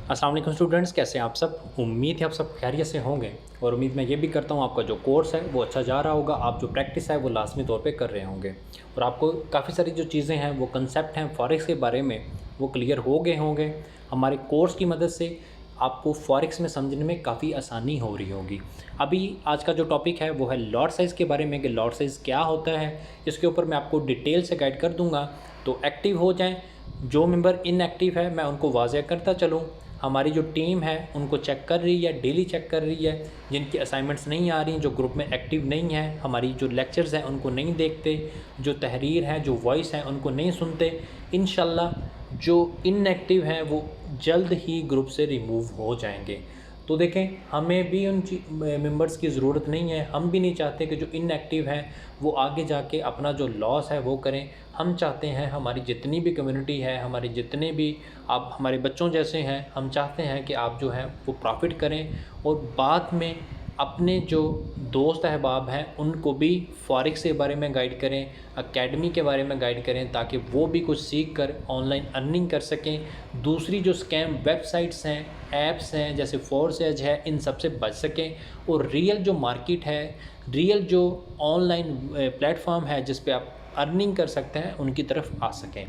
अस्सलाम वालेकुम स्टूडेंट्स, कैसे हैं आप सब। उम्मीद है आप सब खैरियत से होंगे और उम्मीद मैं ये भी करता हूँ आपका जो कोर्स है वो अच्छा जा रहा होगा। आप जो प्रैक्टिस है वो लाजमी तौर पे कर रहे होंगे और आपको काफ़ी सारी जो चीज़ें हैं वो कंसेप्ट हैं फॉरेक्स के बारे में वो क्लियर हो गए होंगे। हमारे कोर्स की मदद से आपको फॉरेक्स में समझने में काफ़ी आसानी हो रही होगी। अभी आज का जो टॉपिक है वो है लॉट साइज़ के बारे में कि लॉट साइज़ क्या होता है। इसके ऊपर मैं आपको डिटेल से गाइड कर दूँगा, तो एक्टिव हो जाएँ। जो मेंबर इनएक्टिव है मैं उनको वाज़ेह करता चलूँ। हमारी जो टीम है उनको चेक कर रही है, डेली चेक कर रही है। जिनकी असाइनमेंट्स नहीं आ रही, जो ग्रुप में एक्टिव नहीं है, हमारी जो लेक्चर्स हैं उनको नहीं देखते, जो तहरीर है, जो वॉइस है उनको नहीं सुनते, इंशाल्लाह जो इनएक्टिव हैं वो जल्द ही ग्रुप से रिमूव हो जाएंगे। तो देखें, हमें भी उन मेंबर्स की ज़रूरत नहीं है। हम भी नहीं चाहते कि जो इनएक्टिव हैं वो आगे जाके अपना जो लॉस है वो करें। हम चाहते हैं हमारी जितनी भी कम्युनिटी है, हमारे जितने भी आप हमारे बच्चों जैसे हैं, हम चाहते हैं कि आप जो हैं वो प्रॉफिट करें और बाद में अपने जो दोस्त अहबाब हैं उनको भी फॉरेक्स के बारे में गाइड करें, एकेडमी के बारे में गाइड करें, ताकि वो भी कुछ सीख कर ऑनलाइन अर्निंग कर सकें। दूसरी जो स्कैम वेबसाइट्स हैं, ऐप्स हैं जैसे फोर्सेज है, इन सब से बच सकें और रियल जो मार्केट है, रियल जो ऑनलाइन प्लेटफॉर्म है जिस पे आप अर्निंग कर सकते हैं, उनकी तरफ आ सकें।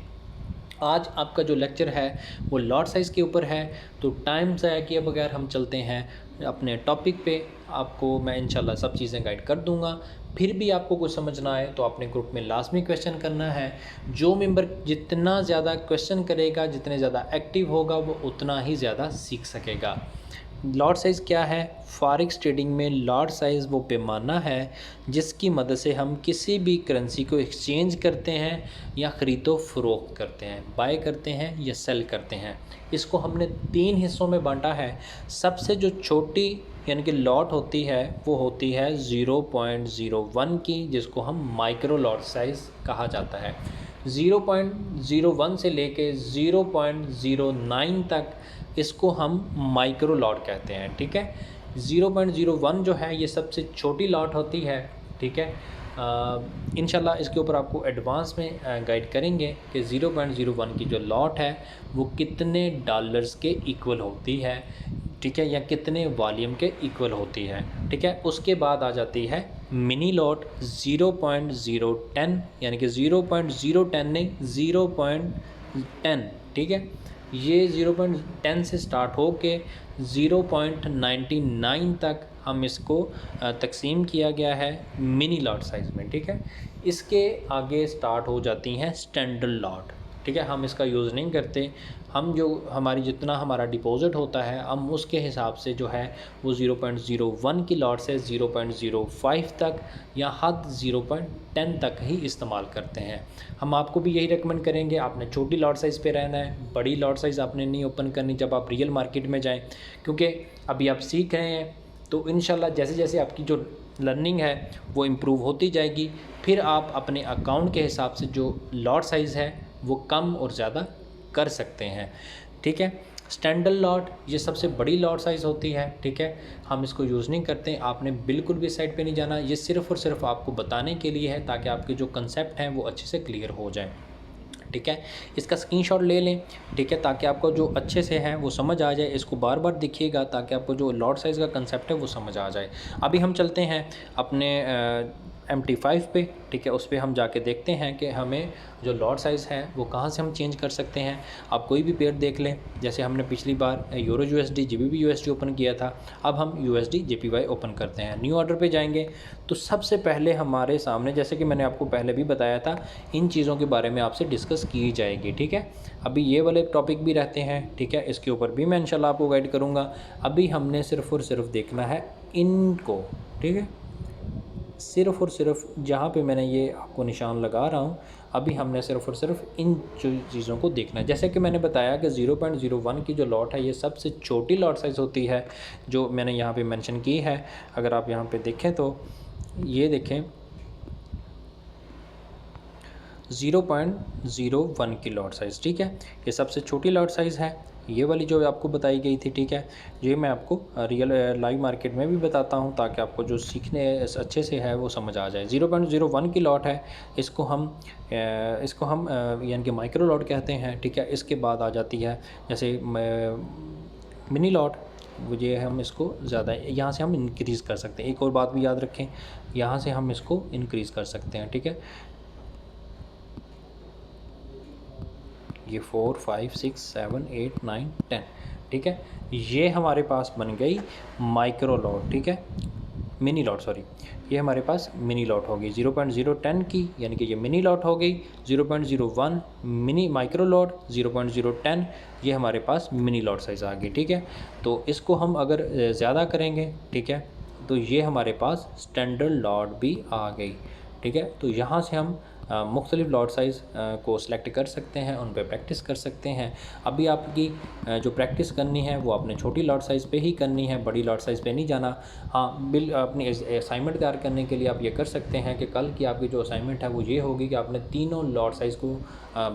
आज आपका जो लेक्चर है वो लॉट साइज़ के ऊपर है, तो टाइम ज़ाया किए बगैर हम चलते हैं अपने टॉपिक पे। आपको मैं इंशाल्लाह सब चीज़ें गाइड कर दूंगा। फिर भी आपको कुछ समझ ना आए तो अपने ग्रुप में लाजमी क्वेश्चन करना है। जो मेंबर जितना ज़्यादा क्वेश्चन करेगा, जितने ज़्यादा एक्टिव होगा, वो उतना ही ज़्यादा सीख सकेगा। लॉट साइज़ क्या है? फॉरेक्स ट्रेडिंग में लॉट साइज़ वो पैमाना है जिसकी मदद से हम किसी भी करेंसी को एक्सचेंज करते हैं या ख़रीदो फ़रोख्त करते हैं, बाय करते हैं या सेल करते हैं। इसको हमने 3 हिस्सों में बांटा है। सबसे जो छोटी यानी कि लॉट होती है वो होती है 0.01 की, जिसको हम माइक्रो लॉट साइज़ कहा जाता है। 0.01 से लेके 0.09 तक इसको हम माइक्रो लॉट कहते हैं। ठीक है, 0.01 जो है ये सबसे छोटी लॉट होती है। ठीक है, इंशाल्लाह इसके ऊपर आपको एडवांस में गाइड करेंगे कि 0.01 की जो लॉट है वो कितने डॉलर्स के इक्वल होती है। ठीक है, या कितने वॉल्यूम के इक्वल होती है। ठीक है, उसके बाद आ जाती है मिनी लॉट 0.010, यानी कि 0.010 नहीं 0.10। ठीक है, ये 0.10 से स्टार्ट हो के 0.99 तक हम इसको तकसीम किया गया है मिनी लॉट साइज़ में। ठीक है, इसके आगे स्टार्ट हो जाती हैं स्टैंडर्ड लॉट। ठीक है, हम इसका यूज़ नहीं करते। हम जो हमारी जितना हमारा डिपॉज़िट होता है हम उसके हिसाब से जो है वो 0.01 की लॉट से 0.05 तक या हद 0.10 तक ही इस्तेमाल करते हैं। हम आपको भी यही रेकमेंड करेंगे, आपने छोटी लॉट साइज़ पे रहना है, बड़ी लॉट साइज़ आपने नहीं ओपन करनी जब आप रियल मार्केट में जाएं, क्योंकि अभी आप सीख रहे हैं। तो इंशाल्लाह जैसे जैसे आपकी जो लर्निंग है वो इम्प्रूव होती जाएगी, फिर आप अपने अकाउंट के हिसाब से जो लॉट साइज़ है वो कम और ज़्यादा कर सकते हैं। ठीक है, स्टैंडर्ड लॉट ये सबसे बड़ी लॉट साइज़ होती है। ठीक है, हम इसको यूज़ नहीं करते। आपने बिल्कुल भी साइट पे नहीं जाना, ये सिर्फ़ और सिर्फ आपको बताने के लिए है ताकि आपके जो कंसेप्ट हैं वो अच्छे से क्लियर हो जाएं। ठीक है, इसका स्क्रीनशॉट ले लें। ठीक है, ताकि आपको जो अच्छे से है वो समझ आ जाए। इसको बार बार देखिएगा ताकि आपको जो लॉट साइज़ का कंसेप्ट है वो समझ आ जाए। अभी हम चलते हैं अपने MT5 पे। ठीक है, उस पर हम जाके देखते हैं कि हमें जो लॉट साइज़ है वो कहाँ से हम चेंज कर सकते हैं। आप कोई भी पेयर देख लें, जैसे हमने पिछली बार euro USD GBP USD open किया था, अब हम USD JPY ओपन करते हैं। न्यू ऑर्डर पे जाएंगे तो सबसे पहले हमारे सामने, जैसे कि मैंने आपको पहले भी बताया था, इन चीज़ों के बारे में आपसे डिस्कस की जाएगी। ठीक है, अभी ये वाले टॉपिक भी रहते हैं। ठीक है, इसके ऊपर भी मैं इंशाल्लाह आपको गाइड करूँगा। अभी हमने सिर्फ़ और सिर्फ देखना है इनको। ठीक है, सिर्फ़ और सिर्फ जहाँ पे मैंने ये आपको निशान लगा रहा हूँ, अभी हमने सिर्फ़ और सिर्फ इन चीज़ों को देखना है। जैसे कि मैंने बताया कि 0.01 की जो लॉट है ये सबसे छोटी लॉट साइज़ होती है जो मैंने यहाँ पे मेंशन की है। अगर आप यहाँ पे देखें तो ये देखें 0.01 की लॉट साइज़। ठीक है, ये सबसे छोटी लॉट साइज़ है, ये वाली जो आपको बताई गई थी। ठीक है, ये मैं आपको रियल लाइव मार्केट में भी बताता हूँ ताकि आपको जो सीखने अच्छे से है वो समझ आ जाए। 0.01 की लॉट है, इसको हम यानी कि माइक्रो लॉट कहते हैं। ठीक है, इसके बाद आ जाती है जैसे मिनी लॉट, वो ये हम इसको ज़्यादा यहाँ से हम इंक्रीज़ कर सकते हैं। एक और बात भी याद रखें, यहाँ से हम इसको इंक्रीज़ कर सकते हैं, ठीक है। ये 4 5 6 7 8 9 10, ठीक है। ये हमारे पास बन गई माइक्रो लॉट, ठीक है, मिनी लॉट सॉरी। ये हमारे पास मिनी लॉट हो गई 0.010 की, यानी कि ये मिनी लॉट हो गई। 0.01 मिनी माइक्रो लॉट, 0.010 ये हमारे पास मिनी लॉट साइज़ आ गई, ठीक है। तो इसको हम अगर ज़्यादा करेंगे, ठीक है, तो ये हमारे पास स्टैंडर्ड लॉट भी आ गई, ठीक है। तो यहाँ से हम मुख्तलिफ़ लॉट साइज़ को सिलेक्ट कर सकते हैं, उन पे प्रैक्टिस कर सकते हैं। अभी आपकी जो प्रैक्टिस करनी है वो आपने छोटी लॉट साइज़ पे ही करनी है, बड़ी लॉट साइज़ पे नहीं जाना। हाँ, अपनी असाइनमेंट तैयार करने के लिए आप ये कर सकते हैं कि कल की आपकी जो असाइनमेंट है वो ये होगी कि आपने तीनों लॉट साइज़ को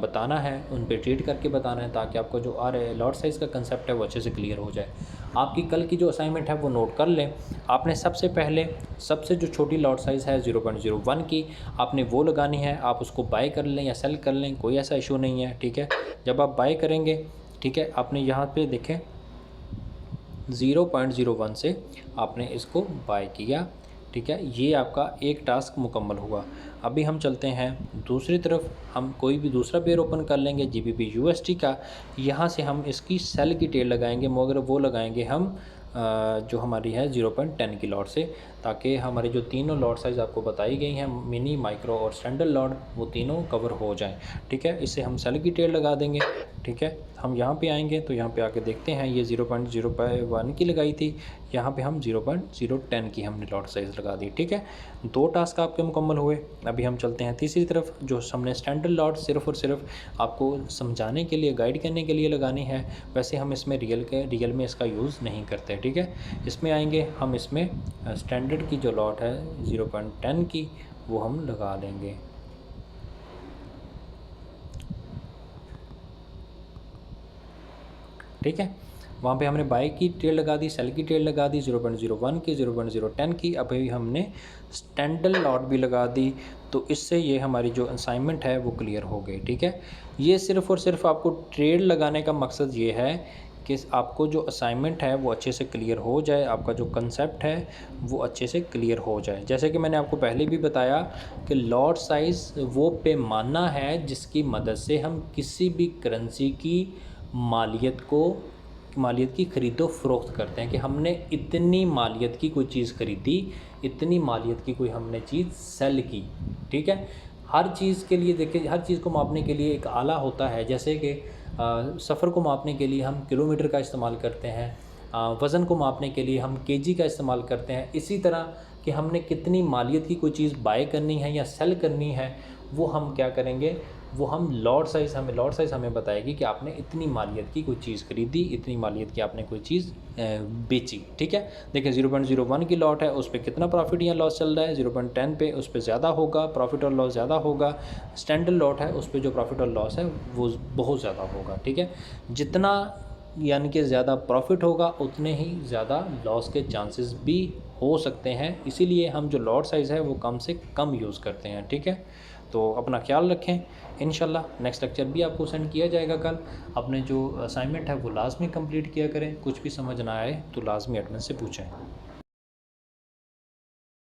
बताना है, उन पे ट्रीट करके बताना है, ताकि आपको जो लॉट साइज़ का कंसेप्ट है वो अच्छे से क्लियर हो जाए। आपकी कल की जो असाइनमेंट है वो नोट कर लें। आपने सबसे पहले सबसे जो छोटी लॉट साइज़ है 0.01 की, आपने वो लगानी है। आप उसको बाय कर लें या सेल कर लें, कोई ऐसा इशू नहीं है, ठीक है। जब आप बाय करेंगे, ठीक है, आपने यहाँ पे देखें 0.01 से आपने इसको बाय किया, ठीक है। ये आपका एक टास्क मुकम्मल हुआ। अभी हम चलते हैं दूसरी तरफ, हम कोई भी दूसरा पेयर ओपन कर लेंगे GBP USD का। यहाँ से हम इसकी सेल की टेल लगाएंगे, मगर वो लगाएंगे हम जो हमारी है 0.10 की लॉट से, ताकि हमारे जो तीनों लॉट साइज़ आपको बताई गई हैं, मिनी, माइक्रो और स्टैंडर्ड लॉट, वो तीनों कवर हो जाएं, ठीक है। इससे हम सेल की टेल लगा देंगे, ठीक है। हम यहाँ पे आएंगे तो यहाँ पे आके देखते हैं, ये 0.01 की लगाई थी, यहाँ पे हम 0.010 की हमने लॉट साइज़ लगा दी, ठीक है। दो टास्क आपके मुकम्मल हुए। अभी हम चलते हैं तीसरी तरफ, जो हमने स्टैंडर्ड लॉट सिर्फ़ और सिर्फ आपको समझाने के लिए, गाइड करने के लिए लगानी है। वैसे हम इसमें रियल में इसका यूज़ नहीं करते, ठीक है। इसमें आएंगे हम, इसमें स्टैंडर्ड की जो लॉट है 0.10 की, वो हम लगा लेंगे, ठीक है। वहाँ पे हमने बाय की टेल लगा दी, सेल की टेल लगा दी, 0.01 की, 0.010 की। अभी हमने स्टैंडर्ड लॉट भी लगा दी। तो इससे ये हमारी जो असाइनमेंट है वो क्लियर हो गई, ठीक है। ये सिर्फ़ और सिर्फ आपको ट्रेड लगाने का मकसद ये है कि आपको जो असाइनमेंट है वो अच्छे से क्लियर हो जाए, आपका जो कंसेप्ट है वो अच्छे से क्लियर हो जाए। जैसे कि मैंने आपको पहले भी बताया कि लॉट साइज़ वो पैमाना है जिसकी मदद से हम किसी भी करेंसी की मालियत की ख़रीदो फ़रोख्त करते हैं, कि हमने इतनी मालियत की कोई चीज़ ख़रीदी, इतनी मालियत की कोई हमने चीज़ सेल की, ठीक है। हर चीज़ के लिए देखिए, हर चीज़ को मापने के लिए एक आला होता है। जैसे कि सफ़र को मापने के लिए हम किलोमीटर का इस्तेमाल करते हैं, वज़न को मापने के लिए हम केजी का इस्तेमाल करते हैं। इसी तरह कि हमने कितनी मालियत की कोई चीज़ बाय करनी है या सेल करनी है, वो हम क्या करेंगे, वो हम लॉट साइज़ हमें बताएगी कि आपने इतनी मालियत की कोई चीज़ खरीदी, इतनी मालियत की आपने कोई चीज़ बेची, ठीक है। देखिए 0.01 की लॉट है, उस पे कितना प्रॉफिट या लॉस चल रहा है, 0.10 पे उस पे ज़्यादा होगा, प्रॉफिट और लॉस ज़्यादा होगा। स्टैंडर्ड लॉट है, उस पे जो प्रॉफिट और लॉस है वो बहुत ज़्यादा होगा, ठीक है। जितना यानी कि ज़्यादा प्रॉफिट होगा, उतने ही ज़्यादा लॉस के चांसेस भी हो सकते हैं। इसीलिए हम जो लॉट साइज़ है वो कम से कम यूज़ करते हैं, ठीक है। तो अपना ख्याल रखें। इंशाल्लाह नेक्स्ट लेक्चर भी आपको सेंड किया जाएगा कल। अपने जो असाइनमेंट है वो लाजमी कंप्लीट किया करें। कुछ भी समझ ना आए तो लाजमी एडमिन से पूछें।